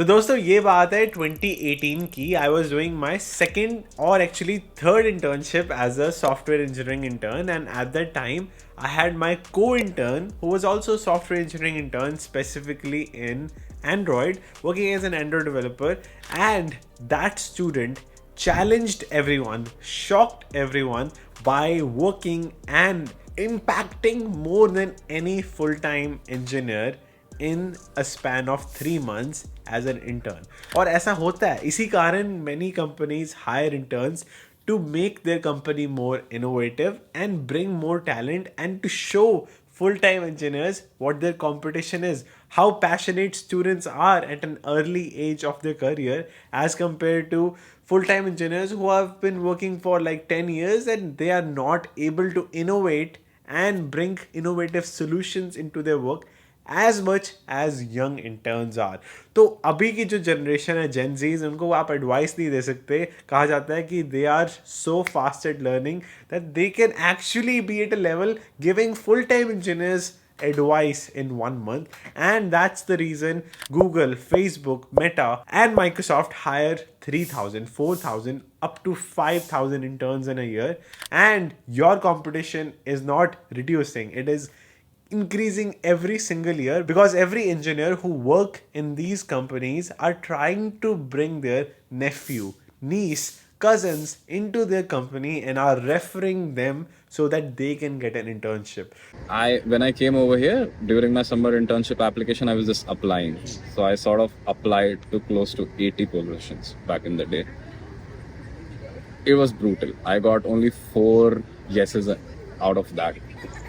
तो दोस्तों ये बात है 2018 की. I was doing my second और actually third internship as a software engineering intern, and at that time I had my co-intern who was also a software engineering intern specifically in Android, working as an Android developer, and that student challenged everyone, shocked everyone by working and impacting more than any full-time engineer in a span of 3 months as an intern. और ऐसा होता है, इसी कारण many companies hire interns to make their company more innovative and bring more talent, and to show full-time engineers what their competition is, how passionate students are at an early age of their career as compared to full-time engineers who have been working for like 10 years and they are not able to innovate and bring innovative solutions into their work as much as young interns are. तो अभी की जो generation है जेन जीज, उनको आप advice नहीं दे सकते. कहा जाता है कि they are so fast at learning that they can actually be at a level giving full time engineers advice in 1 month, and that's the reason Google, Facebook, Meta and Microsoft hire 3,000, 4,000, up to 5,000 interns in a year, and your competition is not reducing, it is increasing every single year, because every engineer who work in these companies are trying to bring their nephew, niece, cousins into their company and are referring them so that they can get an internship. When I came over here during my summer internship application, I was just applying. So I sort of applied to close to 80 positions back in the day. It was brutal. I got only 4 yeses out of that.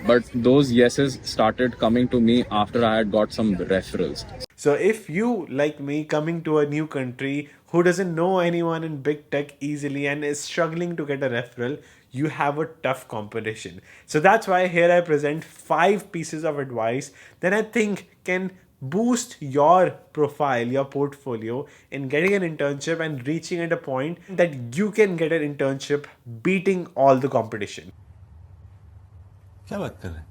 But those yeses started coming to me after I had got some referrals. So if you, like me, coming to a new country who doesn't know anyone in big tech easily and is struggling to get a referral, you have a tough competition. So that's why here I present 5 pieces of advice that I think can boost your profile, your portfolio in getting an internship and reaching at a point that you can get an internship beating all the competition. क्या बात कर रहे हैं?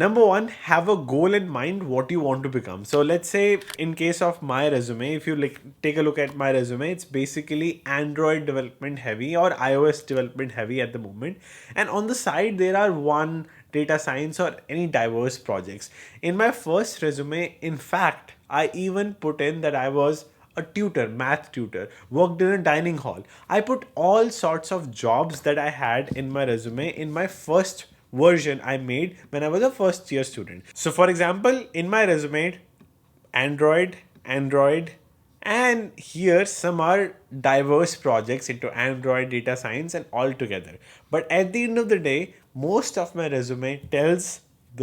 Number one, have a goal in mind what you want to become. So let's say in case of my resume, if you like take a look at my resume, it's basically Android development heavy or iOS development heavy at the moment. And on the side, there are one data science or any diverse projects. In my first resume, in fact, I even put in that I was a tutor, math tutor, worked in a dining hall. I put all sorts of jobs that I had in my resume in my first version I made when I was a first year student. So for example, in my resume, Android, and here some are diverse projects into Android, data science, and all together. But at the end of the day, most of my resume tells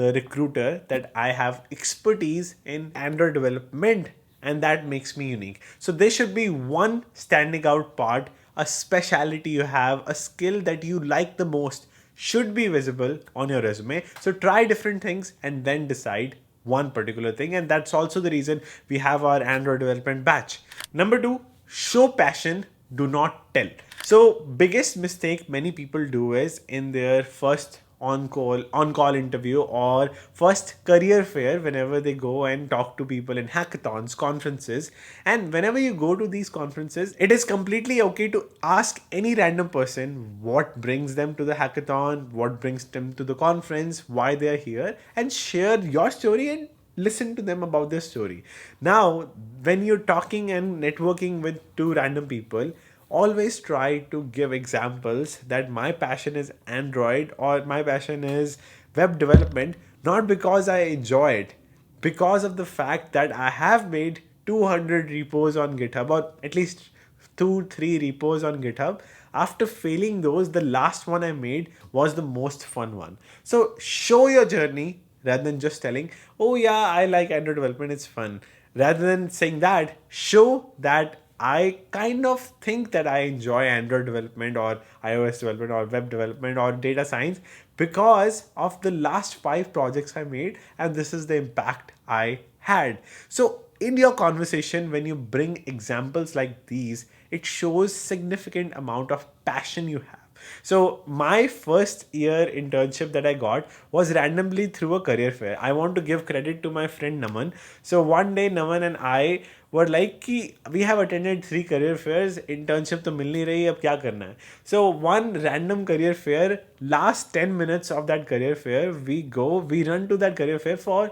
the recruiter that I have expertise in Android development, and that makes me unique. So there should be one standing out part, a specialty you have, a skill that you like the most should be visible on your resume. So try different things and then decide one particular thing, and that's also the reason we have our Android development batch. Number 2, show passion, do not tell. So biggest mistake many people do is in their first on call interview or first career fair, whenever they go and talk to people in hackathons, conferences, and whenever you go to these conferences, it is completely okay to ask any random person what brings them to the hackathon, what brings them to the conference, why they are here, and share your story and listen to them about their story. Now when you're talking and networking with two random people, always try to give examples that my passion is Android or my passion is web development, not because I enjoy it, because of the fact that I have made 200 repos on GitHub, or at least 2-3 repos on GitHub. After failing those, the last one I made was the most fun one. So show your journey rather than just telling, oh yeah, I like Android development, it's fun. Rather than saying that, show that I kind of think that I enjoy Android development or iOS development or web development or data science because of the last 5 projects I made, and this is the impact I had. So in your conversation, when you bring examples like these, it shows significant amount of passion you have. So my first year internship that I got was randomly through a career fair. I want to give credit to my friend Naman. So one day Naman and I were like कि we have attended 3 career fairs, internship तो मिल नहीं रही, अब क्या करना है. So one random career fair, last 10 minutes of that career fair, we run to that career fair for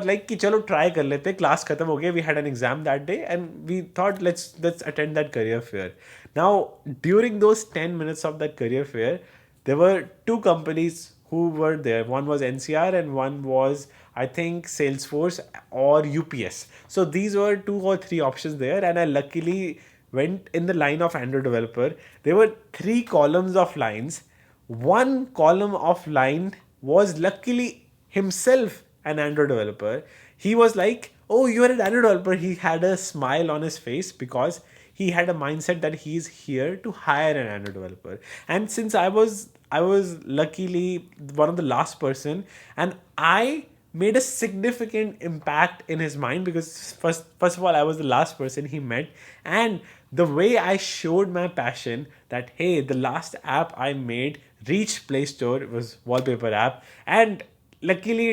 like कि चलो try कर लेते, class खत्म हो गया, we had an exam that day and we thought let's attend that career fair. Now during those 10 minutes of that career fair, there were two companies who were there. One was NCR and one was, I think, Salesforce or UPS. So these were 2 or 3 options there, and I luckily went in the line of Android developer. There were 3 columns of lines. One column of line was luckily himself an Android developer. He was like, "Oh, you are an Android developer." He had a smile on his face because he had a mindset that he is here to hire an Android developer. And since I was luckily one of the last person, and I made a significant impact in his mind because first of all I was the last person he met, and the way I showed my passion that hey, the last app I made reached Play Store, it was wallpaper app, and luckily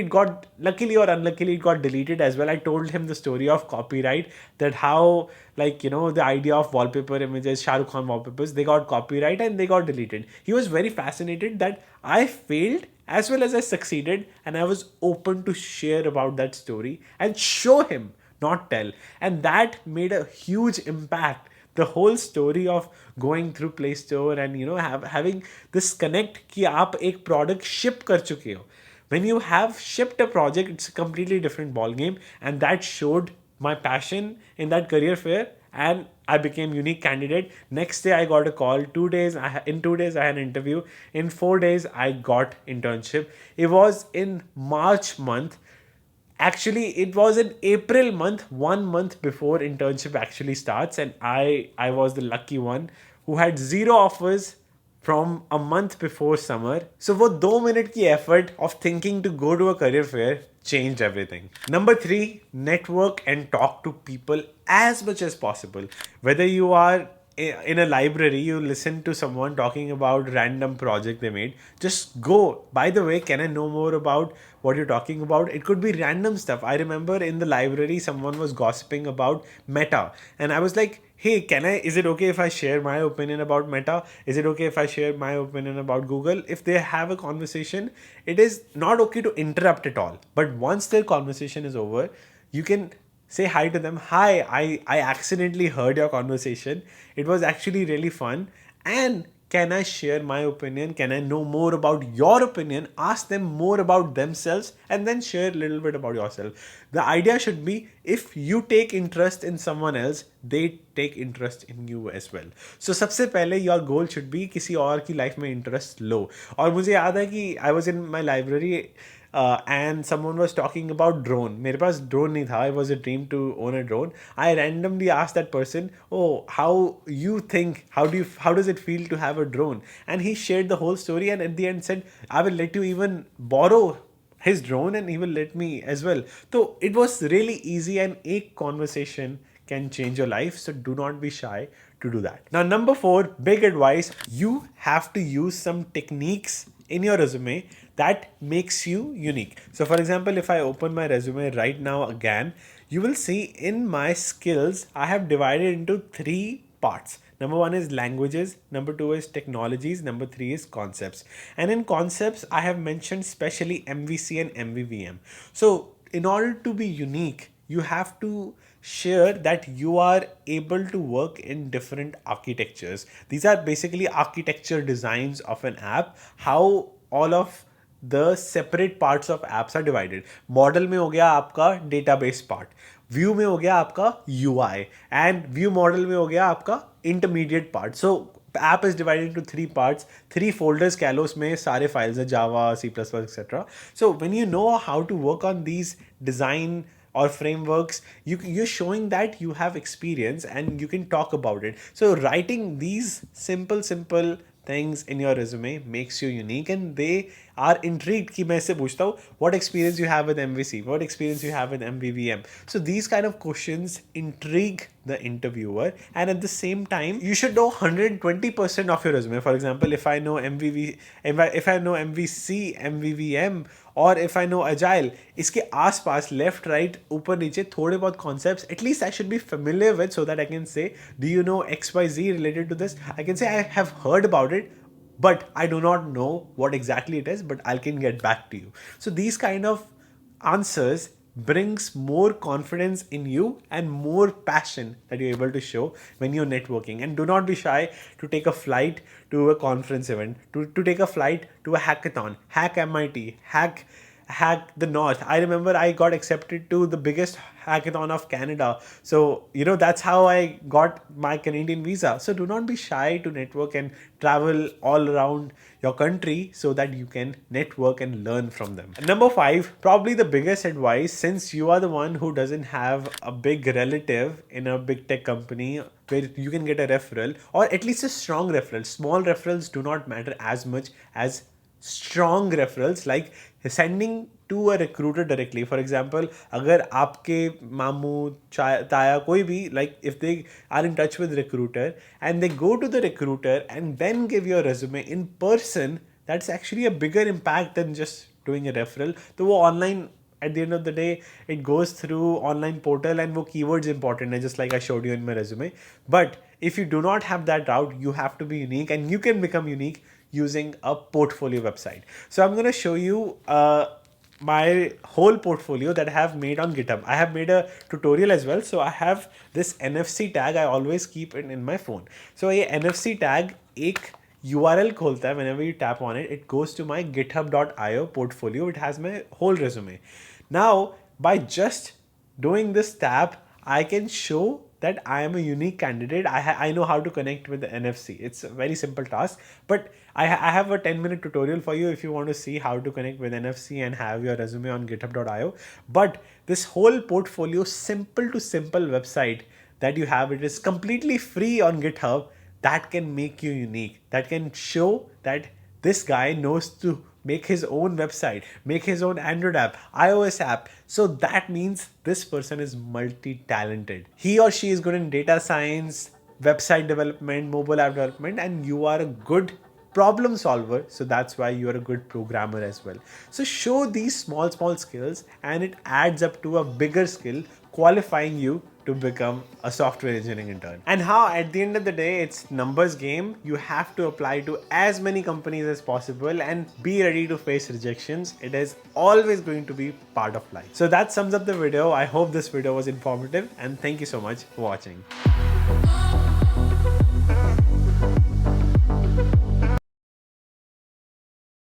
or unluckily it got deleted as well. I told him the story of copyright, that how, like, the idea of wallpaper images, Shah Rukh Khan wallpapers, they got copyright and they got deleted. He was very fascinated that I failed as well as I succeeded, and I was open to share about that story and show him, not tell. And that made a huge impact. The whole story of going through Play Store and having this connect कि आप एक product ship कर चुके हो. When you have shipped a project, it's a completely different ball game, and that showed my passion in that career fair, and I became unique candidate. Next day I got a call. 2 days in 2 days I had an interview. In 4 days I got internship. It was in March month. Actually, it was in April month, 1 month before internship actually starts, and I was the lucky one who had 0 offers from a month before summer. So वो 2 minute की effort of thinking to go to a career fair changed everything. Number 3, network and talk to people as much as possible. Whether you are in a library, you listen to someone talking about random project they made, just go, by the way, can I know more about what you're talking about? It could be random stuff. I remember in the library someone was gossiping about Meta, and I was like, hey, is it okay if I share my opinion about Meta? Is it okay if I share my opinion about Google? If they have a conversation, it is not okay to interrupt at all, but once their conversation is over, you can say hi to them. Hi, I accidentally heard your conversation. It was actually really fun. And can I share my opinion? Can I know more about your opinion? Ask them more about themselves and then share a little bit about yourself. The idea should be if you take interest in someone else, they take interest in you as well. So सबसे पहले your goal should be किसी और की life में interest लो. और मुझे याद है कि I was in my library and someone was talking about drone. मेरे पास drone नहीं था. It was a dream to own a drone. I randomly asked that person, "Oh, how you think? How does it feel to have a drone?" And he shared the whole story, and at the end said, "I will let you even borrow his drone, and he will let me as well." So it was really easy, and a conversation can change your life. So do not be shy to do that. Now, number 4, big advice: you have to use some techniques in your resume that makes you unique. So for example, if I open my resume right now again, you will see in my skills I have divided into 3 parts. Number 1 is languages, number 2 is technologies, number 3 is concepts. And in concepts I have mentioned specially MVC and MVVM. So in order to be unique, you have to share that you are able to work in different architectures. These are basically architecture designs of an app, how all of the separate parts of apps are divided. Model में हो गया आपका database part, view में हो गया आपका UI, and view model में हो गया आपका intermediate part. So app is divided into 3 parts, 3 folders कह लो, उसमें सारे files हैं, Java, C++, etc. So when you know how to work on these design or frameworks, you're showing that you have experience and you can talk about it. So writing these simple things in your resume makes you unique, and they are intrigued कि मैं इससे पूछता हूँ what experience you have with MVC, what experience you have with MVVM. So these kind of questions intrigue the interviewer, and at the same time you should know 120% of your resume. For example, if I know MVV, if I know MVC, MVVM, और if I know agile, इसके आसपास left right ऊपर नीचे थोड़े बहुत concepts at least I should be familiar with, so that I can say, do you know XYZ related to this? I can say I have heard about it, but I do not know what exactly it is, but I can get back to you. So these kind of answers brings more confidence in you and more passion that you're able to show when you're networking. And do not be shy to take a flight to a conference event, to take a flight to a hackathon, hack MIT, hack the North. I remember I got accepted to the biggest hackathon of Canada. So, that's how I got my Canadian visa. So do not be shy to network and travel all around your country so that you can network and learn from them. And number 5, probably the biggest advice, since you are the one who doesn't have a big relative in a big tech company where you can get a referral, or at least a strong referral. Small referrals do not matter as much as strong referrals, like sending to a recruiter directly. For example, अगर आपके मामू ताया कोई भी, like if they are in touch with recruiter and they go to the recruiter and then give your resume in person, that's actually a bigger impact than just doing a referral. तो वो online, at the end of the day, it goes through online portal and वो keywords important है, just like I showed you in my resume. But if you do not have that route, you have to be unique, and you can become unique using a portfolio website. So I'm going to show you my whole portfolio that I have made on GitHub. I have made a tutorial as well. So I have this NFC tag. I always keep it in my phone. So a NFC tag एक URL खोलता है. Whenever you tap on it, it goes to my github.io portfolio. It has my whole resume. Now, by just doing this tab, I can show that I am a unique candidate. I know how to connect with the NFC. It's a very simple task, but I have a 10-minute tutorial for you if you want to see how to connect with NFC and have your resume on github.io. But this whole portfolio, simple to simple website that you have, it is completely free on GitHub, that can make you unique. That can show that this guy knows to make his own website, make his own Android app, iOS app. So that means this person is multi-talented. He or she is good in data science, website development, mobile app development, and you are a good problem solver. So that's why you are a good programmer as well. So show these small skills and it adds up to a bigger skill, qualifying you to become a software engineering intern. And how at the end of the day, it's numbers game. You have to apply to as many companies as possible and be ready to face rejections. It is always going to be part of life. So that sums up the video. I hope this video was informative and thank you so much for watching.